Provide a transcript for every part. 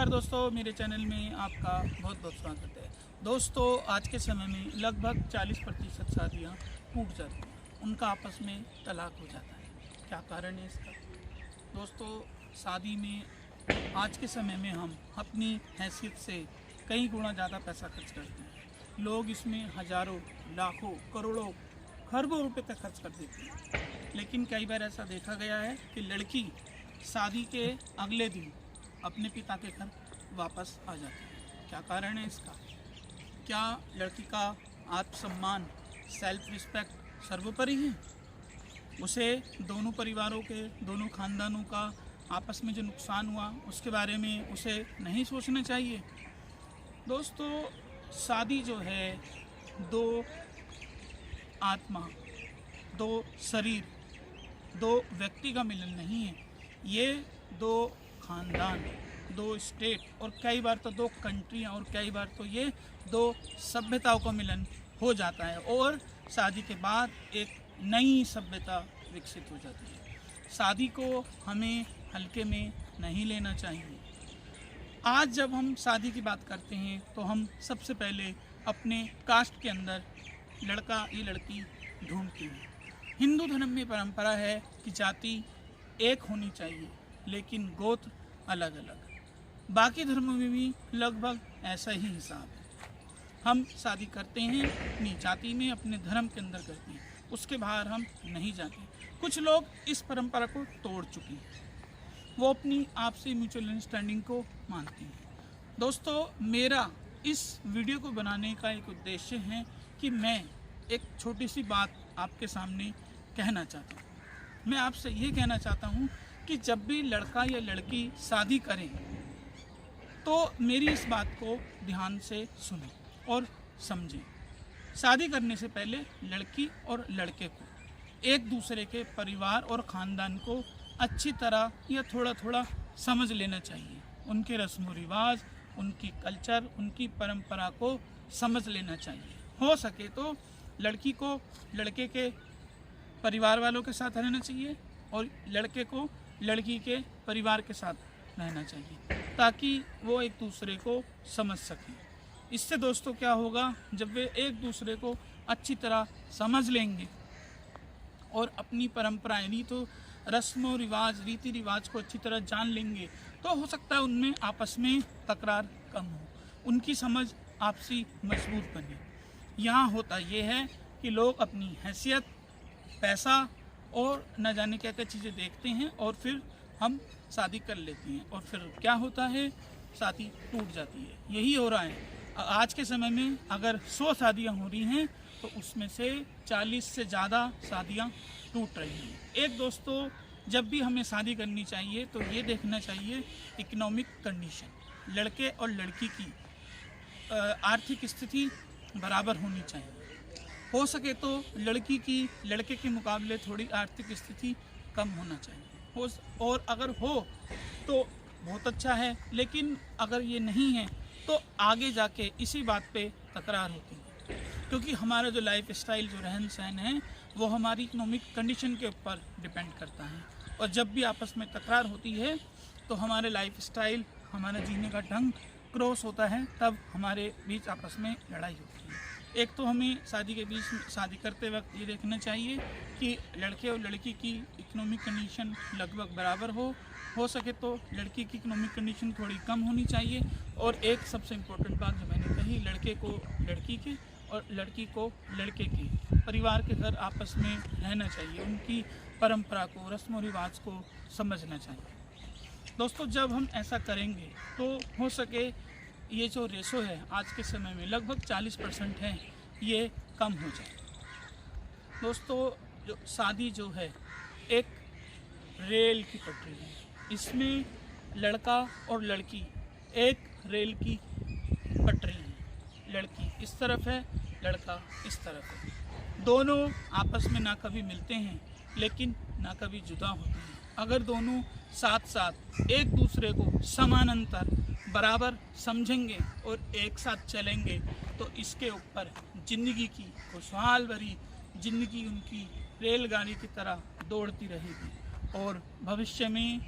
नमस्कार दोस्तों, मेरे चैनल में आपका बहुत बहुत स्वागत है। दोस्तों, आज के समय में लगभग 40% शादियाँ टूट जाती हैं, उनका आपस में तलाक हो जाता है। क्या कारण है इसका? दोस्तों, शादी में आज के समय में हम अपनी हैसियत से कई गुना ज़्यादा पैसा खर्च करते हैं। लोग इसमें हज़ारों, लाखों, करोड़ों, खरबों रुपए तक खर्च कर देते हैं। लेकिन कई बार ऐसा देखा गया है कि लड़की शादी के अगले दिन अपने पिता के घर वापस आ जाती है। क्या कारण है इसका? क्या लड़की का आत्मसम्मान, सेल्फ रिस्पेक्ट सर्वोपरि है? उसे दोनों परिवारों के, दोनों खानदानों का आपस में जो नुकसान हुआ उसके बारे में उसे नहीं सोचना चाहिए? दोस्तों, शादी जो है दो आत्मा, दो शरीर, दो व्यक्ति का मिलन नहीं है। ये दो खानदान, दो स्टेट और कई बार तो दो कंट्रियाँ और कई बार तो ये दो सभ्यताओं का मिलन हो जाता है और शादी के बाद एक नई सभ्यता विकसित हो जाती है। शादी को हमें हल्के में नहीं लेना चाहिए। आज जब हम शादी की बात करते हैं तो हम सबसे पहले अपने कास्ट के अंदर लड़का या लड़की ढूंढते हैं। हिंदू धर्म में परंपरा है कि जाति एक होनी चाहिए लेकिन गोत्र अलग अलग। बाकी धर्मों में भी लगभग ऐसा ही हिसाब है। हम शादी करते हैं अपनी जाति में, अपने धर्म के अंदर करते हैं, उसके बाहर हम नहीं जाते। कुछ लोग इस परंपरा को तोड़ चुके हैं, वो अपनी आपसी म्यूचुअल अंडरस्टैंडिंग को मानते हैं। दोस्तों, मेरा इस वीडियो को बनाने का एक उद्देश्य है कि मैं एक छोटी सी बात आपके सामने कहना चाहता हूँ। मैं आपसे ये कहना चाहता हूँ कि जब भी लड़का या लड़की शादी करें तो मेरी इस बात को ध्यान से सुनें और समझें। शादी करने से पहले लड़की और लड़के को एक दूसरे के परिवार और ख़ानदान को अच्छी तरह या थोड़ा थोड़ा समझ लेना चाहिए। उनके रस्म रिवाज, उनकी कल्चर, उनकी परंपरा को समझ लेना चाहिए। हो सके तो लड़की को लड़के के परिवार वालों के साथ रहना चाहिए और लड़के को लड़की के परिवार के साथ रहना चाहिए ताकि वो एक दूसरे को समझ सकें। इससे दोस्तों क्या होगा, जब वे एक दूसरे को अच्छी तरह समझ लेंगे और अपनी परंपराएं, रस्म रिवाज, रीति रिवाज को अच्छी तरह जान लेंगे तो हो सकता है उनमें आपस में तकरार कम हो, उनकी समझ आपसी मजबूत बने। यहाँ होता ये है कि लोग अपनी हैसियत, पैसा और न जाने क्या क्या चीज़ें देखते हैं और फिर हम शादी कर लेते हैं और फिर क्या होता है, शादी टूट जाती है। यही हो रहा है आज के समय में। अगर 100 शादियाँ हो रही हैं तो उसमें से 40 से ज़्यादा शादियाँ टूट रही हैं। एक दोस्तों, जब भी हमें शादी करनी चाहिए तो ये देखना चाहिए इकोनॉमिक कंडीशन, लड़के और लड़की की आर्थिक स्थिति बराबर होनी चाहिए। हो सके तो लड़की की लड़के के मुकाबले थोड़ी आर्थिक स्थिति कम होना चाहिए और अगर हो तो बहुत अच्छा है, लेकिन अगर ये नहीं है तो आगे जाके इसी बात पे तकरार होती है, क्योंकि हमारा जो लाइफ स्टाइल, जो रहन सहन है वो हमारी इकोनॉमिक कंडीशन के ऊपर डिपेंड करता है। और जब भी आपस में तकरार होती है तो हमारे लाइफ स्टाइल, हमारा जीने का ढंग क्रॉस होता है, तब हमारे बीच आपस में लड़ाई होती है। एक तो हमें शादी के बीच में, शादी करते वक्त ये देखना चाहिए कि लड़के और लड़की की इकोनॉमिक कंडीशन लगभग बराबर हो सके तो लड़की की इकोनॉमिक कंडीशन थोड़ी कम होनी चाहिए। और एक सबसे इम्पोर्टेंट बात जो मैंने कही, लड़के को लड़की के और लड़की को लड़के के परिवार के घर आपस में रहना चाहिए, उनकी परंपरा को, रस्म रिवाज को समझना चाहिए। दोस्तों, जब हम ऐसा करेंगे तो हो सके ये जो रेशो है आज के समय में लगभग 40% है, ये कम हो जाए। दोस्तों, जो शादी जो है एक रेल की पटरी है, इसमें लड़का और लड़की एक रेल की पटरी है। लड़की इस तरफ है, लड़का इस तरफ है। दोनों आपस में ना कभी मिलते हैं लेकिन ना कभी जुदा होते हैं। अगर दोनों साथ साथ एक दूसरे को समानांतर बराबर समझेंगे और एक साथ चलेंगे तो इसके ऊपर ज़िंदगी की खुशहाल भरी ज़िंदगी उनकी रेलगाड़ी की तरह दौड़ती रहेगी और भविष्य में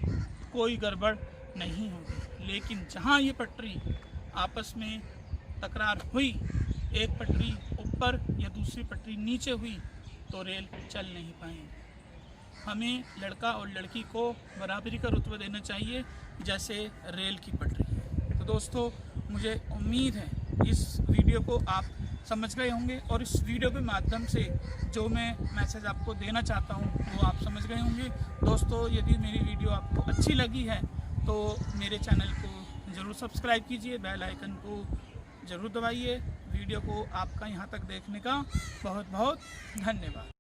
कोई गड़बड़ नहीं होगी। लेकिन जहाँ ये पटरी आपस में तकरार हुई, एक पटरी ऊपर या दूसरी पटरी नीचे हुई, तो रेल चल नहीं पाएंगे। हमें लड़का और लड़की को बराबरी का रुतबा देना चाहिए जैसे रेल की पटरी है। तो दोस्तों, मुझे उम्मीद है इस वीडियो को आप समझ गए होंगे और इस वीडियो के माध्यम से जो मैं मैसेज आपको देना चाहता हूँ वो आप समझ गए होंगे। दोस्तों, यदि मेरी वीडियो आपको अच्छी लगी है तो मेरे चैनल को ज़रूर सब्सक्राइब कीजिए, बेल आइकन को ज़रूर दबाइए। वीडियो को आपका यहाँ तक देखने का बहुत बहुत धन्यवाद।